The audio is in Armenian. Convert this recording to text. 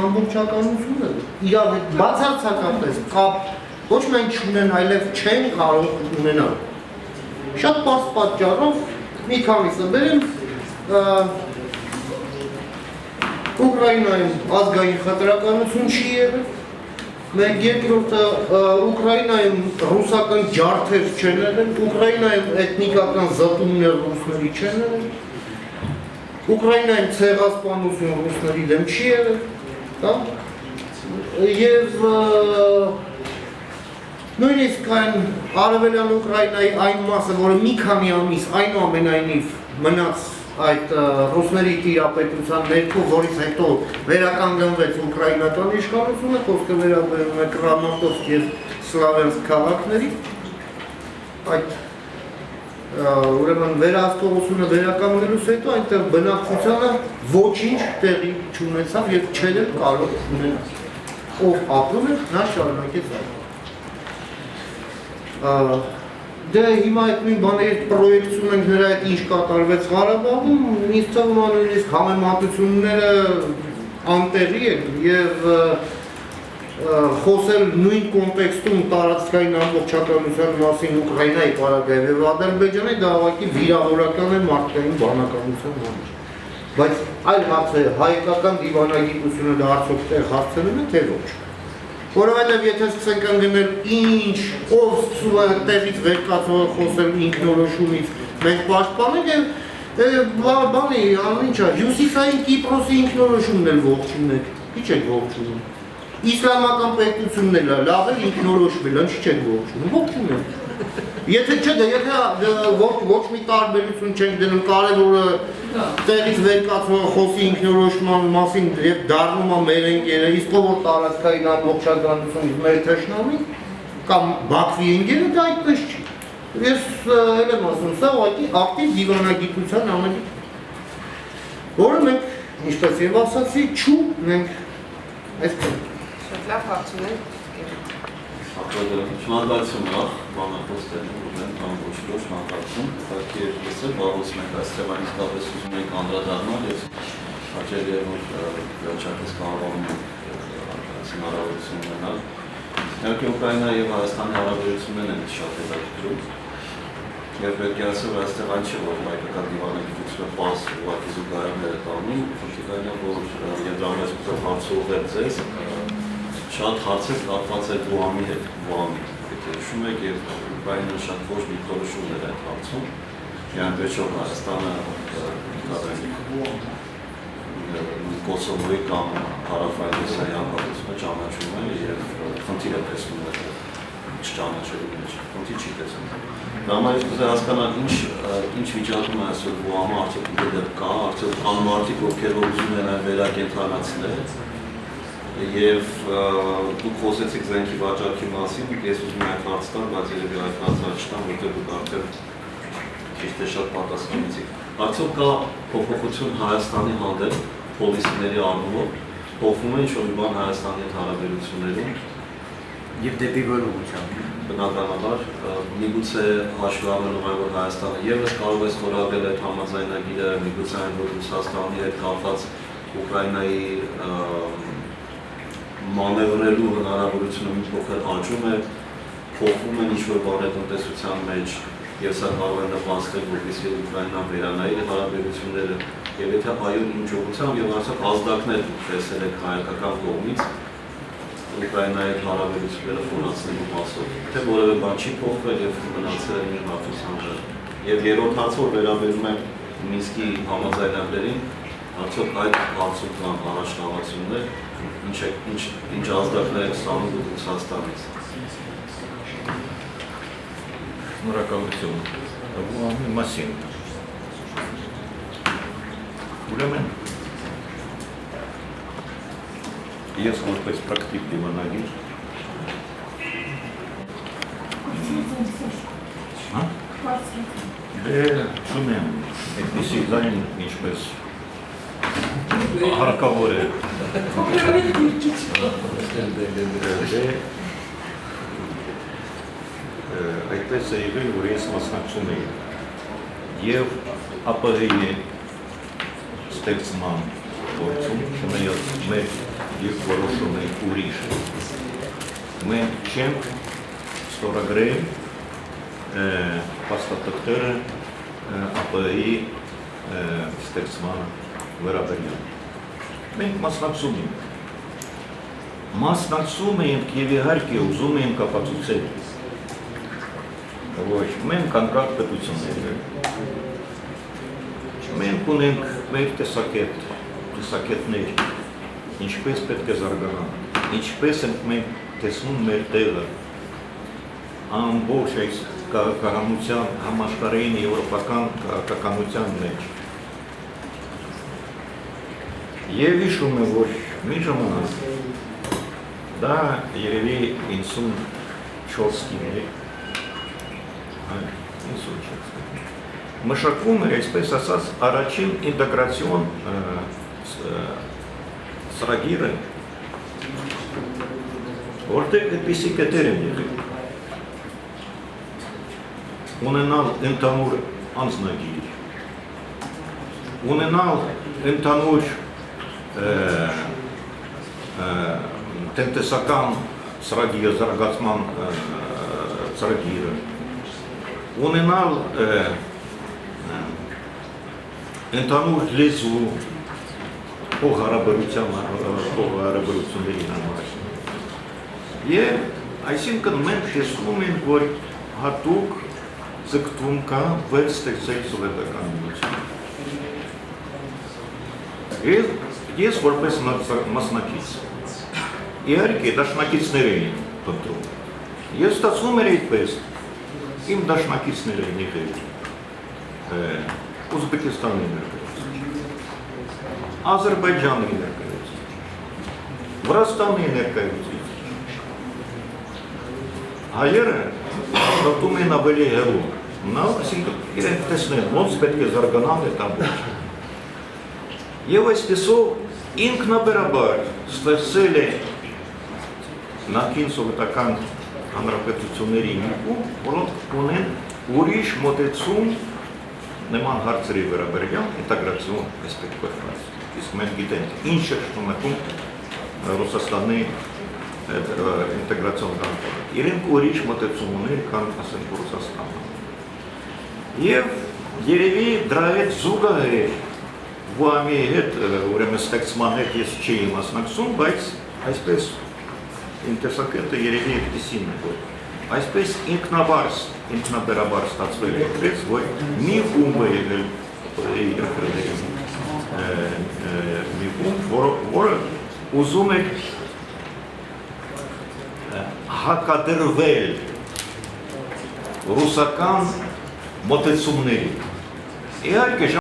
Ամբողջականությունը իրար հետ բացարձակապես կապ ոչ մենք չունեն, այլև չեն կարող ունենալ։ Շատ պարզ պատճառով մի քանիսը բերեմ Ուկրաինայում ազգային խտրականություն չի եղել, մենք երկրորդը Ուկրաինայում ռուսական ջարդեր չեն եղել, Ուկրաինայում էթնիկական զտումներ ռուսների չեն եղել, Ուկրաինայում ցեղասպանություն ռուսների դեմ չի եղել, եւ նույնիսկ այն արևելյան Ուկրաինայի այն մասը, որը մի քանի ամիս այնուամենայնիվ մնաց այդ ռուսների տիրապետության ներքո, որից հետո վերականգնվեց ուկրաինական իշխանությունը, խոսքը վերաբերում է Կրամատովսկ եւ Սլավյանսկ քաղաքների, այդ ուրեմն վերահսկողությունը վերականգնելուց հետո այնտեղ բնակչությանը ոչինչ տեղի չունեցավ եւ չէր կարող ունենալ։ Ով ապրում էր, նա շարունակեց ապրել։ Դե հիմա այդ նույն բաների պրոյեկցում ենք նրա այդ ինչ կատարվեց Ղարաբաղում, ինձ թվում է նույնիսկ համեմատությունները անտեղի են եւ խոսել նույն կոնտեքստում տարածքային ամբողջականության մասին Ուկրաինայի պարագայում եւ Ադրբեջանի դա ուղղակի վիրավորական է մարդկային բանականության համար։ Բայց այլ հարց է հայկական դիվանագիտությունը դա արդյոք տեղ հարցնում է թե ոչ։ Որովհետև եթե սկսենք ընկնել ինչ, ով սկսում է տեղից վեր կացող խոսել ինքնորոշումից, մենք պաշտպանենք եւ բանի, ինչ է, հյուսիսային Կիպրոսի ինքնորոշումն էլ ողջունենք, ի՞նչ եք ողջունում։ Իսլամական պետությունն էլ լավ է ինքնորոշվել, ինչ չեք ողջունում, ողջունենք։ Եթե չէ, եթե ոչ մի տարբերություն չենք դնում, կարևորը տեղից վեր կացող խոսի ինքնորոշման մասին եւ դառնում է մեր ընկերը, իսկ ով որ տարածքային ամբողջականությունից մեր թշնամին կամ Բաքվի ընկերը դա այդպես չի։ Ես էլ եմ ասում, սա ուղղակի ակտիվ դիվանագիտության անելիք, որը մենք, ինչպես եւ ասացի, չունենք այսպես։ Շատ լավ հարցուներ։ Շնորհակալություն նախ բանախոսներին ունեն կամ ոչ ոչ շնորհակալություն, ուղղակի ես էլ բաղուց մենք այս թեման իսկապես ուզում ենք անդրադառնալ եւ հաճելի է որ վերջապես կարողանում ենք հնարավորություն ունենալ։ Իհարկե Ուկրաինայի եւ Հայաստանի հարաբերություններն են շատ հետաքրքիր եւ պետք է ասել, որ այստեղ այն չէ, որ հայկական դիվանագիտությունը պարզ ուղղակի զուգահեռներ է տանում, խնդիրն է, որ ենթադրում հարցը ուղղել ձեզ շատ հարցեր կապված է Վուհամի հետ, Վուհամի, եթե հիշում եք եւ Ուկրաինան շատ ոչ դիտորոշումներ այդ հարցում, իհարկեչով Հայաստանը Կոսովոյի կամ Հարավային հանրապետությունը ճանաչում է եւ խնդիր է տեսնում այդ չճանաչելու մեջ, խնդիր չի տեսնում։ Դա համար ես կուզեի հասկանալ ինչ վիճակում է այսօր Վուհամը, արդյոք դեռ կա, արդյոք կան մարդիկ, ովքեր ուզում են այն վերակենդանացնել եւ դուք խոսեցիք զենքի վաճառքի մասին, ես ուզում եմ հարց տալ, բայց երևի այդ հարցը չտամ, որտեղ դուք արդեն ճիշտ է շատ պատասխանեցիք։ Արդյոք կա փոփոխություն Հայաստանի հանդեպ պոլիսիների առումով, փոխվում է ինչ-որ բան Հայաստանի հետ հարաբերություններում եւ դեպի որ ուղղությամբ։ Բնականաբար, միգուցե հաշվի առնելով այն, որ Հայաստանը եւս կարող է ստորագրել այդ համաձայնագիրը, միգուցե այն, որ Ռուսաստանի հետ կապված Ուկրաինայի մանևրելու հնարավորությունը մի փոքր աճում է, փոխվում են ինչ-որ բաներ տնտեսության մեջ եւ սա կարող է նպաստել, որպեսզի Ուկրաինան վերանայի իր հարաբերությունները եւ եթե այո ինչ ուղղությամբ եւ արդյոք ազդակներ տեսել եք հայկական կողմից Ուկրաինայի հարաբերությունները ֆինանսելու մասով, թե որևէ բան չի փոխվել եւ մնացել է իր հարցը։ Եվ երրորդ հարցը որ վերաբերում է Մինսկի համաձայնագրերին, արդյոք այդ հարցում կան առաջխաղացումներ, ինչ ազդակներ եք ստանում դուք Ռուսաստանից։ Շնորհակալություն։ Վուհամի մասին։ Ուրեմն ես որպես պրակտիկ դիվանագիր դե չունեմ այդպիսի ձայն ինչպես հարկավոր է այդպես է եղել, որ ես մասնակցում էի եւ ԱՊՀ-ի ստեղծման գործում, չնայած մեր եւ որոշում ենք ուրիշ։ Մենք չենք ստորագրել փաստաթղթերը ԱՊՀ-ի ստեղծման վերաբերյալ։ Մենք մասնակցում ենք եւ իհարկե ուզում ենք ապացուցել, որ մենք կանգնած պետություններ մենք ունենք մեր տեսակետներ, ինչպես պետք է զարգանանք, ինչպես ենք մենք տեսնում մեր տեղը ամբողջ այս քաղաքականության համաշխարհային եվրոպական քաղաքականության մեջ։ Եվ հիշում եմ, որ մի ժամանակ դա երևի 94 թվականին մշակվում էր, այսպես ասած, առաջին ինտեգրացիոն ծրագիրը, որտեղ այդպիսի կետեր են եղել։ Ունենալ ընդհանուր անձնագիր, ունենալ ընդհանուր տնտեսական ծրագիրը, զարգացման ծրագիրը, ունենալ ընդհանուր լեզու փոխհարաբերությունների համար։ Եվ այսինքն մենք տեսնում ենք, որ հատուկ ձգտում կա վեր ստեղծել սովետական միություն։ Ես որպես մասնակից, իհարկե դաշնակիցներ էին փնտրում։ Ես ստացվում էր այդպես, իմ դաշնակիցներ էին եղել Ուզբեկստանի ներկայացուցիչ, Ադրբեջանի ներկայացուցիչ, Վրաստանի ներկայացուցիչ։ Հայերը աշխատում են ավելի հեռու, իրենք տեսնեն, ոնց պետք է զարգանալ այդ ամբողջը։ Եվ այսպեսով ինքնաբերաբար ստեղծել է նախկին սովետական հանրապետությունների մի կողմ, որոնք ունեն ուրիշ մոտեցում նման հարցերի վերաբերյալ ինտեգրացիոն այսպես կոչված։ Իսկ մենք գիտենք ինչ է շնորհում Ռուսաստանի ինտեգրացիոն կամպանը։ Իրենք ուրիշ մոտեցում ունեն, քան ասենք Ռուսաստանը։ Եվ երևի դրա հետ զուգահեռ Վամի հետ, ուրեմն ստեղծման հետ ես չի մասնակցում, բայց այսպես ինտեսակետը երևի այդպիսին է, որ այսպես ինքնաբերաբար ստացվել է, որ մի խումբ է եղել մի խումբ, որը ուզում է հակադրվել ռուսական մոտեցումների։ Իհարկե